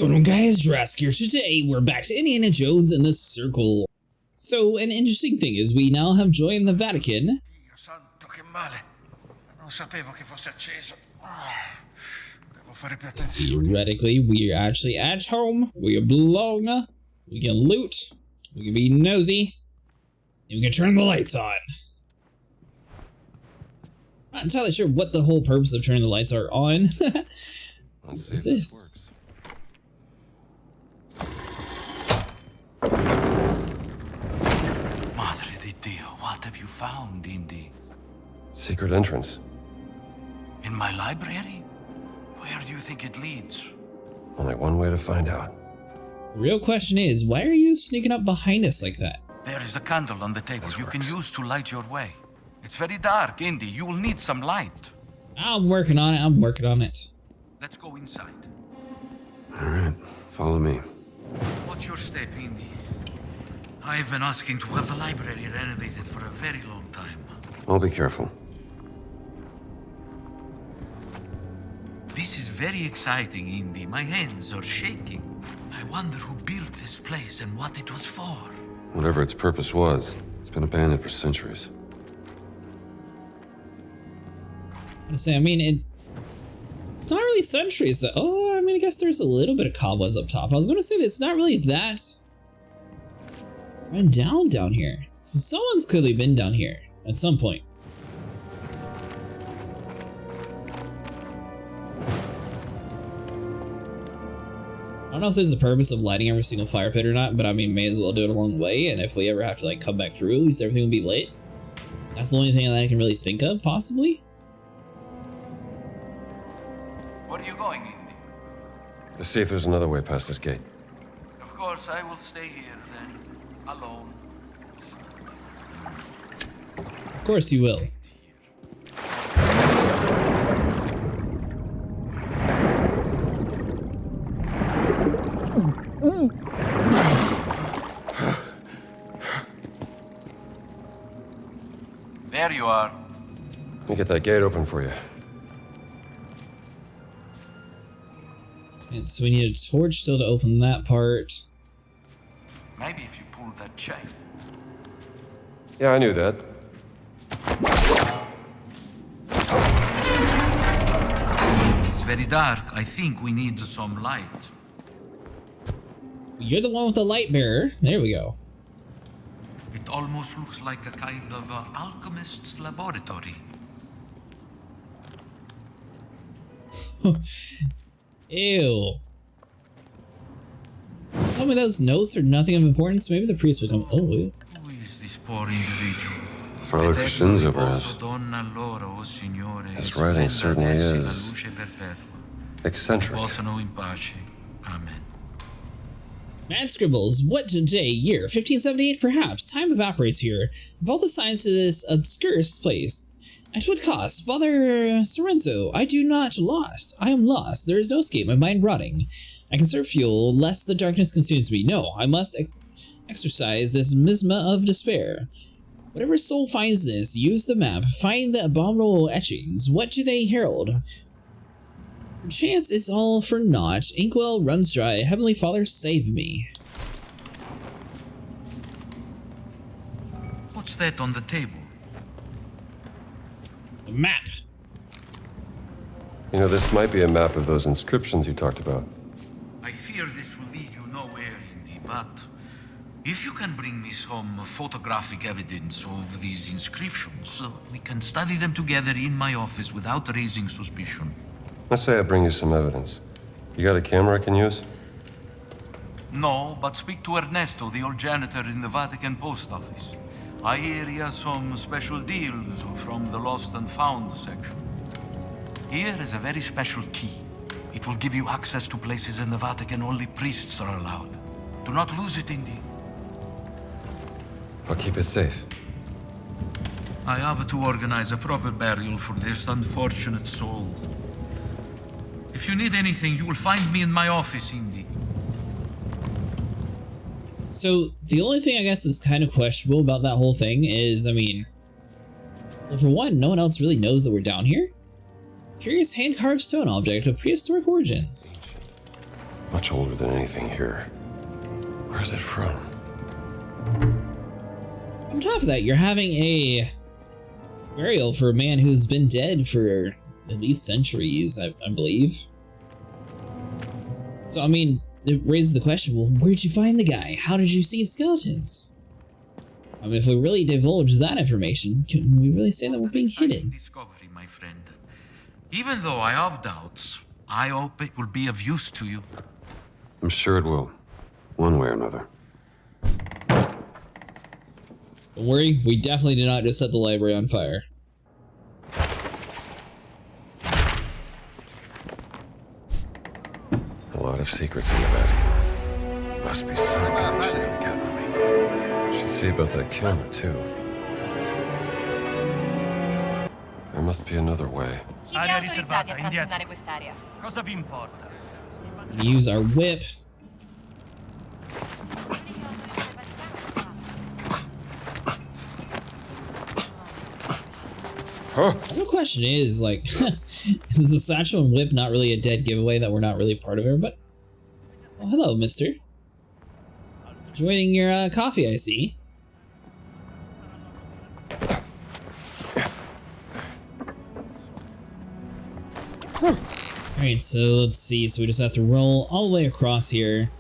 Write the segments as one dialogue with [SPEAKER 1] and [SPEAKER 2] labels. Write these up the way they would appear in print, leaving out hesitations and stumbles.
[SPEAKER 1] going on, guys? Jurassic here. Today we're back to Indiana Jones and the Circle. So an interesting thing is we now have joined the Vatican.
[SPEAKER 2] Dio santo, che male. Non sapevo che fosse acceso. Devo fare più attenzione.
[SPEAKER 1] Theoretically, we are actually at home. We belong. We can loot. We can be nosy. And we can turn the lights on. Not entirely sure what the whole purpose of turning the lights are on.
[SPEAKER 3] Let's see
[SPEAKER 1] What's
[SPEAKER 3] if
[SPEAKER 1] this?
[SPEAKER 2] Madre di Dio, what have you found, Indy?
[SPEAKER 3] Secret entrance.
[SPEAKER 2] In my library? Where do you think it leads?
[SPEAKER 3] Only one way to find out.
[SPEAKER 1] The real question is, why are you sneaking up behind us like that?
[SPEAKER 2] There is a candle on the table you can use to light your way. It's very dark, Indy. You will need some light.
[SPEAKER 1] I'm working on it. I'm working on it.
[SPEAKER 2] Let's go inside.
[SPEAKER 3] All right, follow me.
[SPEAKER 2] Watch your step, Indy. I have been asking to have the library renovated for a very long time.
[SPEAKER 3] I'll be careful.
[SPEAKER 2] This is very exciting, Indy. My hands are shaking. I wonder who built this place and what it was for.
[SPEAKER 3] Whatever its purpose was, it's been abandoned for centuries.
[SPEAKER 1] Honestly, I mean, it's not really centuries that. Oh, I mean, I guess there's a little bit of cobwebs up top. I was gonna say that it's not really that run down here. So someone's clearly been down here at some point. I don't know if there's a purpose of lighting every single fire pit or not, but I mean, may as well do it along the way. And if we ever have to like come back through, at least everything will be lit. That's the only thing that I can really think of, possibly.
[SPEAKER 2] Where are you going, Indy?
[SPEAKER 3] Let's see if there's another way past this gate.
[SPEAKER 2] Of course, I will stay here then, alone.
[SPEAKER 1] Of course you will.
[SPEAKER 2] There you are.
[SPEAKER 3] Let me get that gate open for you.
[SPEAKER 1] And so we need a torch still to open that part.
[SPEAKER 2] Maybe if you pull that chain.
[SPEAKER 3] Yeah, I knew that.
[SPEAKER 2] It's very dark. I think we need some light.
[SPEAKER 1] You're the one with the light bearer. There we go.
[SPEAKER 2] It almost looks like a kind of alchemist's laboratory.
[SPEAKER 1] Ew. Tell me those notes are nothing of importance. Maybe the priest will come. Oh, ew.
[SPEAKER 2] Who is this poor individual?
[SPEAKER 3] Father Crescenzo, perhaps. His writing certainly is eccentric.
[SPEAKER 2] Amen.
[SPEAKER 1] Man scribbles, what day, year, 1578 perhaps, time evaporates here. Of all the signs to this obscure place, at what cost? Father Sorenzo, I do not lost. I am lost. There is no escape, my mind rotting. I conserve fuel, lest the darkness consumes me. No, I must exercise this miasma of despair. Whatever soul finds this, use the map, find the abominable etchings. What do they herald? Perchance it's all for naught. Inkwell runs dry. Heavenly Father, save me.
[SPEAKER 2] What's that on the table?
[SPEAKER 1] The map.
[SPEAKER 3] You know, this might be a map of those inscriptions you talked about.
[SPEAKER 2] I fear this will lead you nowhere, Indy, but if you can bring me some photographic evidence of these inscriptions, we can study them together in my office without raising suspicion.
[SPEAKER 3] Let's say I bring you some evidence. You got a camera I can use?
[SPEAKER 2] No, but speak to Ernesto, the old janitor in the Vatican post office. I hear he has some special deals from the lost and found section. Here is a very special key. It will give you access to places in the Vatican only priests are allowed. Do not lose it, Indy.
[SPEAKER 3] I'll keep it safe.
[SPEAKER 2] I have to organize a proper burial for this unfortunate soul. If you need anything, you will find me in my office, Indy.
[SPEAKER 1] So, the only thing I guess that's kind of questionable about that whole thing is, I mean, well, for one, no one else really knows that we're down here. Curious hand-carved stone object of prehistoric origins.
[SPEAKER 3] Much older than anything here. Where's it from?
[SPEAKER 1] On top of that, you're having a burial for a man who's been dead for at least centuries, I believe. So, I mean, it raises the question, well, where'd you find the guy? How did you see his skeletons? I mean, if we really divulge that information, can we really say that we're being hidden?
[SPEAKER 2] Discovery, my friend. Even though I have doubts, I hope it will be of use to you.
[SPEAKER 3] I'm sure it will. One way or another.
[SPEAKER 1] Don't worry, we definitely did not just set the library on fire.
[SPEAKER 3] A lot of secrets in the Vatican. Must be some connection to the camera. Should see about that camera, too. There must be another way.
[SPEAKER 4] Area riservata, indietro. Cosa vi importa?
[SPEAKER 1] Use our whip.
[SPEAKER 3] Huh?
[SPEAKER 1] The question is, like, is the satchel and whip not really a dead giveaway that we're not really part of here? But, well, hello, mister. Enjoying your coffee, I see. Alright, so let's see. So we just have to roll all the way across here.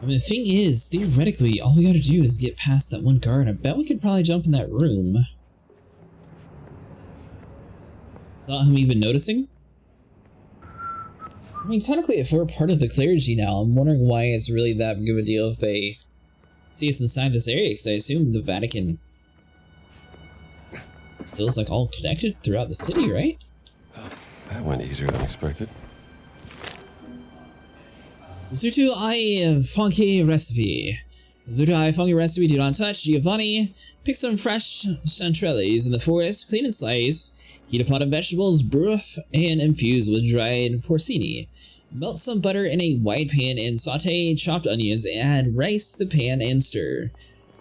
[SPEAKER 1] I mean, the thing is, theoretically, all we gotta do is get past that one guard. I bet we could probably jump in that room. Without him even noticing? I mean, technically, if we're part of the clergy now, I'm wondering why it's really that big of a deal if they see us inside this area, because I assume the Vatican still is, like, all connected throughout the city, right?
[SPEAKER 3] That went easier than expected.
[SPEAKER 1] Risotto ai funky recipe. Risotto ai funky recipe, do not touch. Giovanni, pick some fresh chanterelles in the forest, clean and slice. Heat a pot of vegetables, broth, and infuse with dried porcini. Melt some butter in a wide pan and saute chopped onions. Add rice to the pan and stir.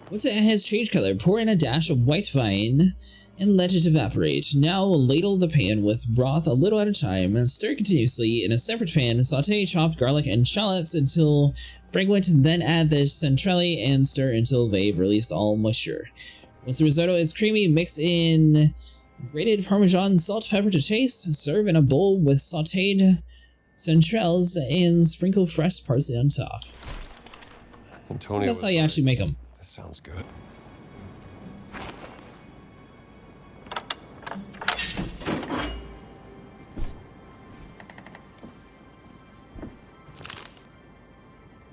[SPEAKER 1] Once it has changed color, pour in a dash of white wine and let it evaporate. Now ladle the pan with broth a little at a time and stir continuously in a separate pan. Saute chopped garlic and shallots until fragrant, then add the chanterelle and stir until they've released all moisture. Once the risotto is creamy, mix in grated Parmesan, salt, pepper to taste. Serve in a bowl with sauteed chanterelles and sprinkle fresh parsley on top.
[SPEAKER 3] Antonio,
[SPEAKER 1] That's how you actually make them.
[SPEAKER 3] That sounds good.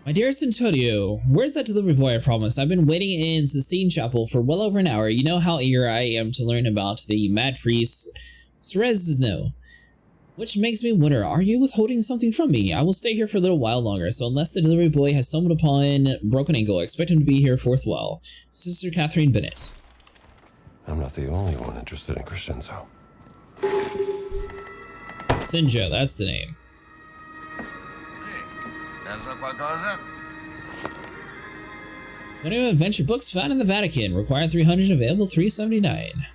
[SPEAKER 1] My dearest Antonio, where's that delivery boy I promised? I've been waiting in Sistine Chapel for well over an hour. You know how eager I am to learn about the mad priest Cerezno. Which makes me wonder, are you withholding something from me? I will stay here for a little while longer, so unless the delivery boy has stumbled upon Broken Ankle, I expect him to be here forthwell. Sister Catherine Bennett.
[SPEAKER 3] I'm not the only one interested in Crescenzo.
[SPEAKER 1] Sinjo, that's the name. New adventure books found in the Vatican. Required 300, available 379.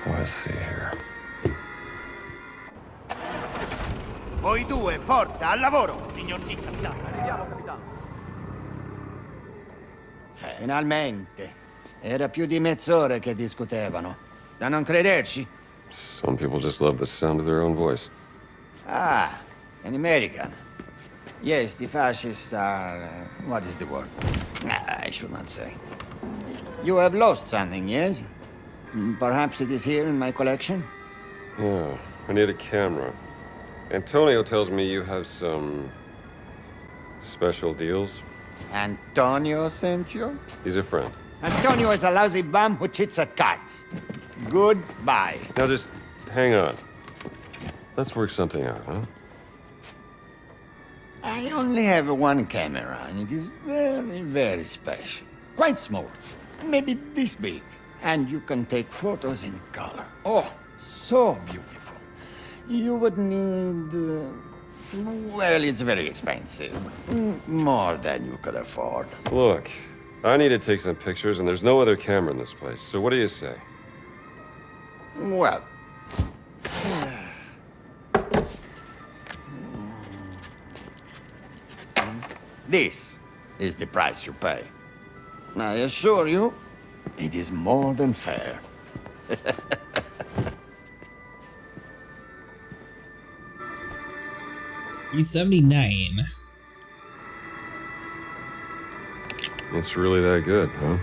[SPEAKER 3] Let's see here.
[SPEAKER 5] Voi due, forza, al lavoro!
[SPEAKER 4] Signor sì, capitano. Arriviamo, capitano.
[SPEAKER 5] Finalmente. Era più di mezz'ora che discutevano. Da non crederci?
[SPEAKER 3] Some people just love the sound of their own voice.
[SPEAKER 5] Ah, an American. Yes, the fascists are... what is the word? I should not say. You have lost something, yes? Perhaps it is here in my collection?
[SPEAKER 3] Yeah, I need a camera. Antonio tells me you have some special deals.
[SPEAKER 5] Antonio sent you?
[SPEAKER 3] He's a friend.
[SPEAKER 5] Antonio is a lousy bum who cheats at cards. Goodbye.
[SPEAKER 3] Now just hang on. Let's work something out, huh?
[SPEAKER 5] I only have one camera, and it is very, very special. Quite small. Maybe this big. And you can take photos in color. Oh, so beautiful. You would need... well, it's very expensive. More than you could afford.
[SPEAKER 3] Look, I need to take some pictures, and there's no other camera in this place. So what do you say?
[SPEAKER 5] Well. This is the price you pay. I assure you, it is more than fair.
[SPEAKER 1] $379.
[SPEAKER 3] It's really that good, huh?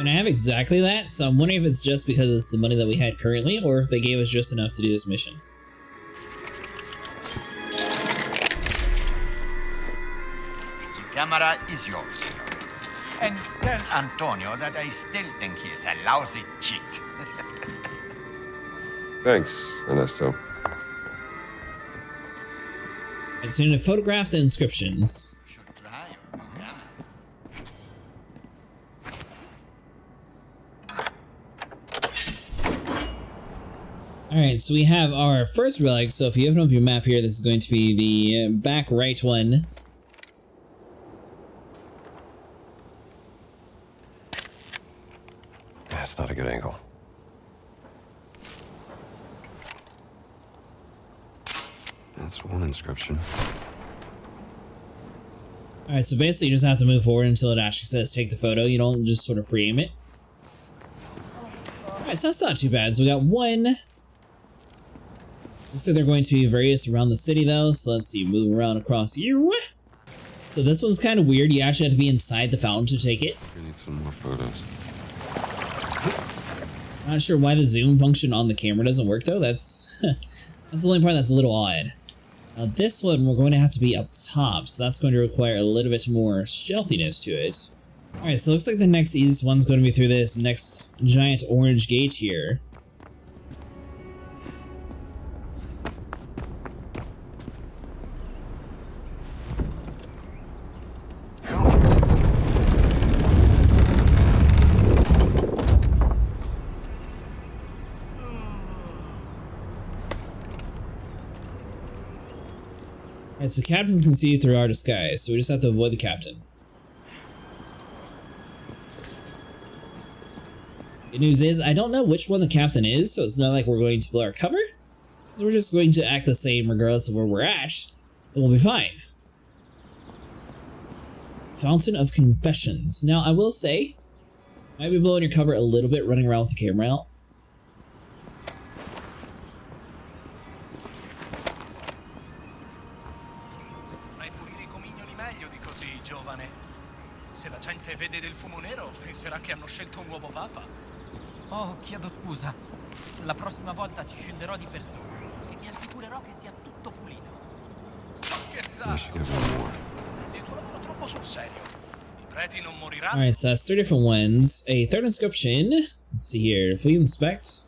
[SPEAKER 1] And I have exactly that, so I'm wondering if it's just because it's the money that we had currently, or if they gave us just enough to do this mission.
[SPEAKER 5] The camera is yours, sir. And tell Antonio that I still think he is a lousy cheat.
[SPEAKER 3] Thanks, Ernesto.
[SPEAKER 1] I just need to photograph the inscriptions.
[SPEAKER 5] Should try. Yeah.
[SPEAKER 1] Alright, so we have our first relic, so if you open up your map here, this is going to be the back right one.
[SPEAKER 3] That's not a good angle. That's one inscription.
[SPEAKER 1] Alright, so basically you just have to move forward until it actually says take the photo. You don't just sort of free aim it. Alright, so that's not too bad. So we got one. Looks like they're going to be various around the city though. So let's see, move around across here. So this one's kind of weird. You actually have to be inside the fountain to take it.
[SPEAKER 3] We need some more photos.
[SPEAKER 1] Not sure why the zoom function on the camera doesn't work though. That's that's the only part that's a little odd. Now this one we're going to have to be up top, so that's going to require a little bit more stealthiness to it. Alright, so it looks like the next easiest one's going to be through this next giant orange gate here. Alright, so captains can see through our disguise, so we just have to avoid the captain. Good news is, I don't know which one the captain is, so it's not like we're going to blow our cover. So we're just going to act the same regardless of where we're at, and we'll be fine. Fountain of Confessions. Now, I will say, might be blowing your cover a little bit running around with the camera out.
[SPEAKER 6] Se la gente vede del fumo nero, penserà che hanno scelto un nuovo papa.
[SPEAKER 4] Oh, chiedo scusa. La prossima volta ci scenderò di persona e mi assicurerò che sia tutto pulito.
[SPEAKER 6] Sto scherzando. Il tuo lavoro troppo sul serio. I preti non moriranno.
[SPEAKER 1] Alright, so that's 3 different ones. A third inscription. Let's see here. If we inspect.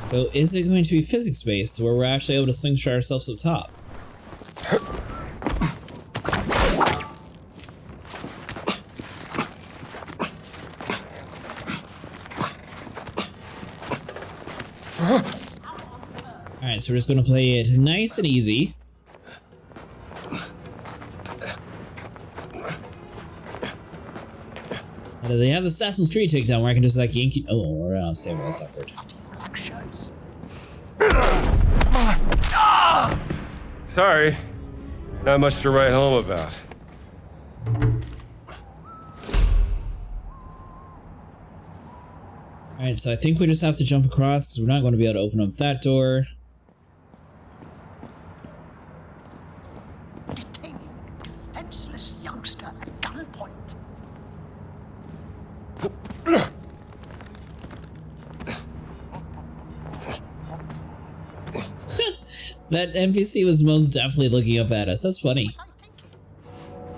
[SPEAKER 1] So is it going to be physics-based, where we're actually able to slingshot ourselves up top? Alright, so we're just going to play it nice and easy. They have the Assassin's Creed takedown where I can just like yank you. Oh, or I'll save that's awkward.
[SPEAKER 3] Sorry. Not much to write home about.
[SPEAKER 1] Alright, so I think we just have to jump across because we're not going to be able to open up that door.
[SPEAKER 7] Detaining a defenseless youngster at gunpoint.
[SPEAKER 1] That NPC was most definitely looking up at us. That's funny.
[SPEAKER 7] I'm thinking,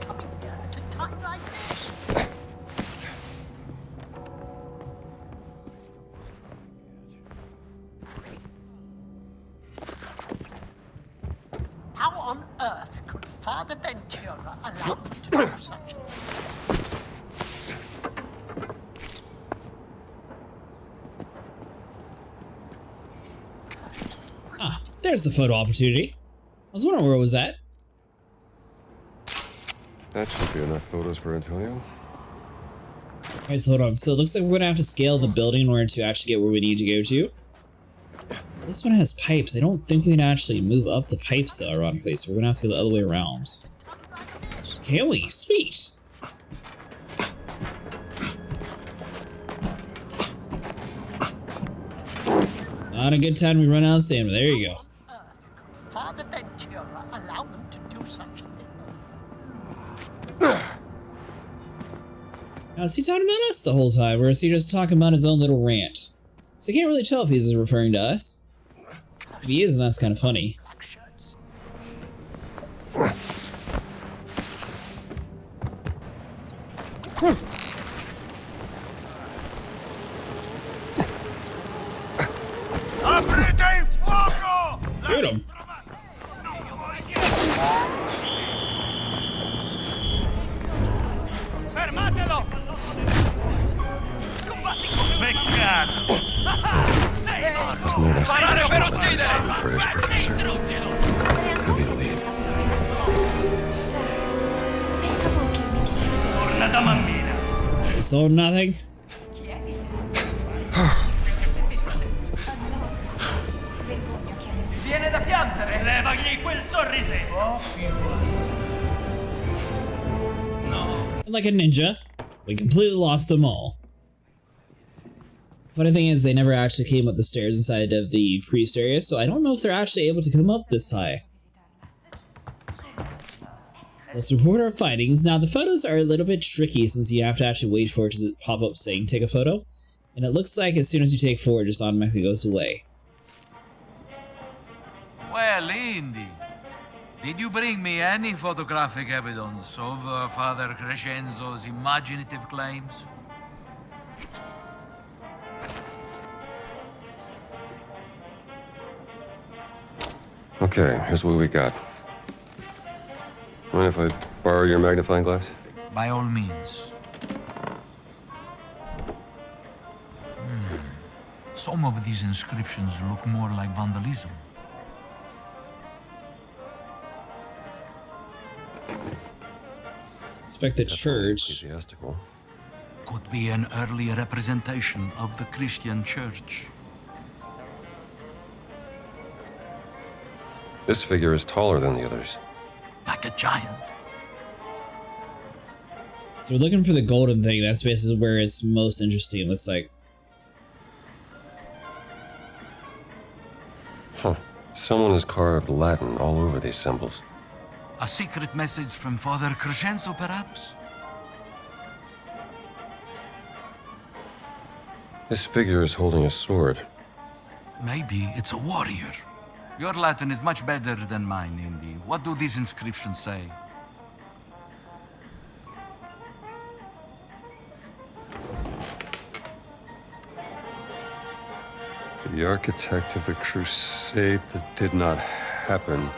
[SPEAKER 7] coming here at a time like this. How on earth could Father Ventura allow me to do such a thing?
[SPEAKER 1] Ah, there's the photo opportunity. I was wondering where it was at.
[SPEAKER 3] That should be enough photos for Antonio.
[SPEAKER 1] Alright, so hold on. So it looks like we're gonna have to scale the building in order to actually get where we need to go to. This one has pipes. I don't think we can actually move up the pipes though, ironically, so we're gonna have to go the other way around. Can we? Sweet! Not a good time we run out of stamina. There you go.
[SPEAKER 7] Father Ventura allow them to do such a thing?
[SPEAKER 1] Now, is he talking about us the whole time, or is he just talking about his own little rant? So I can't really tell if he's referring to us. If he is, then that's kind of funny.
[SPEAKER 7] Black shirts.
[SPEAKER 6] Aprite fuoco!
[SPEAKER 1] Shoot him!
[SPEAKER 6] Fermatelo! Combatti come peccato!
[SPEAKER 3] Wasn't there an
[SPEAKER 6] Sparare o per
[SPEAKER 3] explanation about this
[SPEAKER 6] uccidere!
[SPEAKER 3] British professor? Could be the lead.
[SPEAKER 8] Già, pensavo che mi piacerebbe.
[SPEAKER 6] Torna da bambina!
[SPEAKER 1] It's all nothing.
[SPEAKER 8] Vergogna chiedere.
[SPEAKER 6] Viene da piangere! Levagli quel sorrisetto! No.
[SPEAKER 1] And like a ninja, we completely lost them all. Funny thing is, they never actually came up the stairs inside of the priest area, so I don't know if they're actually able to come up this high. Let's report our findings. Now, the photos are a little bit tricky since you have to actually wait for it to pop up saying take a photo. And it looks like as soon as you take 4, it just automatically goes away.
[SPEAKER 2] Well, Indy, did you bring me any photographic evidence of Father Crescenzo's imaginative claims?
[SPEAKER 3] Okay, here's what we got. Mind if I borrow your magnifying glass?
[SPEAKER 2] By all means. Some of these inscriptions look more like vandalism.
[SPEAKER 1] Inspect the church.
[SPEAKER 3] Ecclesiastical.
[SPEAKER 2] Could be an early representation of the Christian church.
[SPEAKER 3] This figure is taller than the others.
[SPEAKER 2] Like a giant.
[SPEAKER 1] So we're looking for the golden thing. That's basically where it's most interesting, it looks like.
[SPEAKER 3] Huh. Someone has carved Latin all over these symbols.
[SPEAKER 2] A secret message from Father Crescenzo, perhaps?
[SPEAKER 3] This figure is holding a sword.
[SPEAKER 2] Maybe it's a warrior. Your Latin is much better than mine, Indy. What do these inscriptions say?
[SPEAKER 3] The architect of the crusade that did not happen.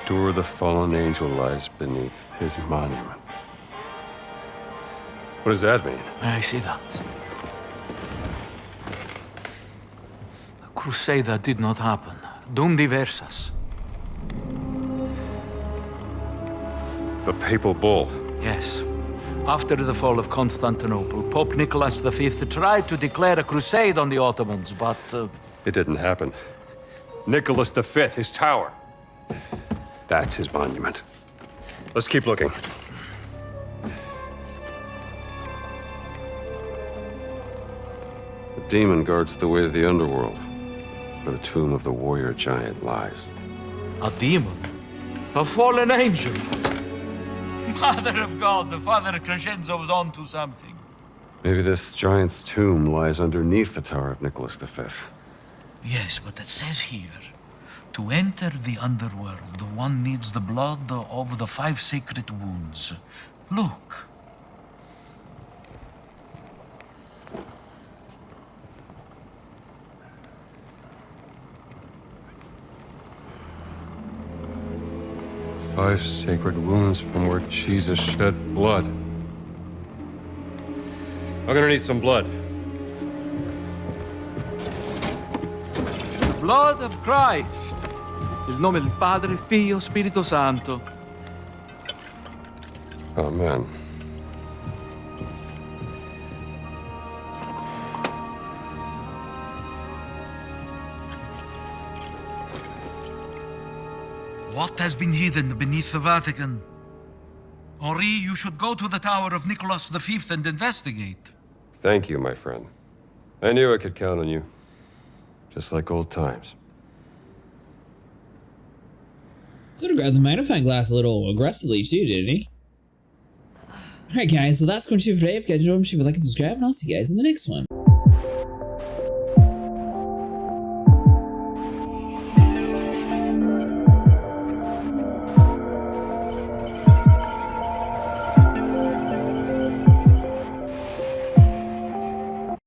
[SPEAKER 3] The door of the fallen angel lies beneath his monument. What does that mean?
[SPEAKER 2] I see that. A crusade that did not happen. Dum diversas.
[SPEAKER 3] The papal bull.
[SPEAKER 2] Yes. After the fall of Constantinople, Pope Nicholas V tried to declare a crusade on the Ottomans, but
[SPEAKER 3] It didn't happen. Nicholas V, his tower. That's his monument. Let's keep looking. The demon guards the way to the underworld, where the tomb of the warrior giant lies.
[SPEAKER 2] a demon? A fallen angel? Mother of God, the Father Crescenzo was on to something.
[SPEAKER 3] Maybe this giant's tomb lies underneath the tower of Nicholas V.
[SPEAKER 2] Yes, but it says here, to enter the underworld, one needs the blood of the 5 sacred wounds. Look.
[SPEAKER 3] Five sacred wounds from where Jesus shed blood. I'm gonna need some blood.
[SPEAKER 9] blood of Christ. Nel nome del Padre, Figlio, Spirito Santo.
[SPEAKER 3] Amen.
[SPEAKER 2] What has been hidden beneath the Vatican? Henri, you should go to the Tower of Nicholas V and investigate.
[SPEAKER 3] Thank you, my friend. I knew I could count on you. Just like old times.
[SPEAKER 1] Sort of grabbed the magnifying glass a little aggressively too, didn't he? Alright guys, well that's going to do it for today. If you guys enjoyed, make sure you like and subscribe, and I'll see you guys in the next one.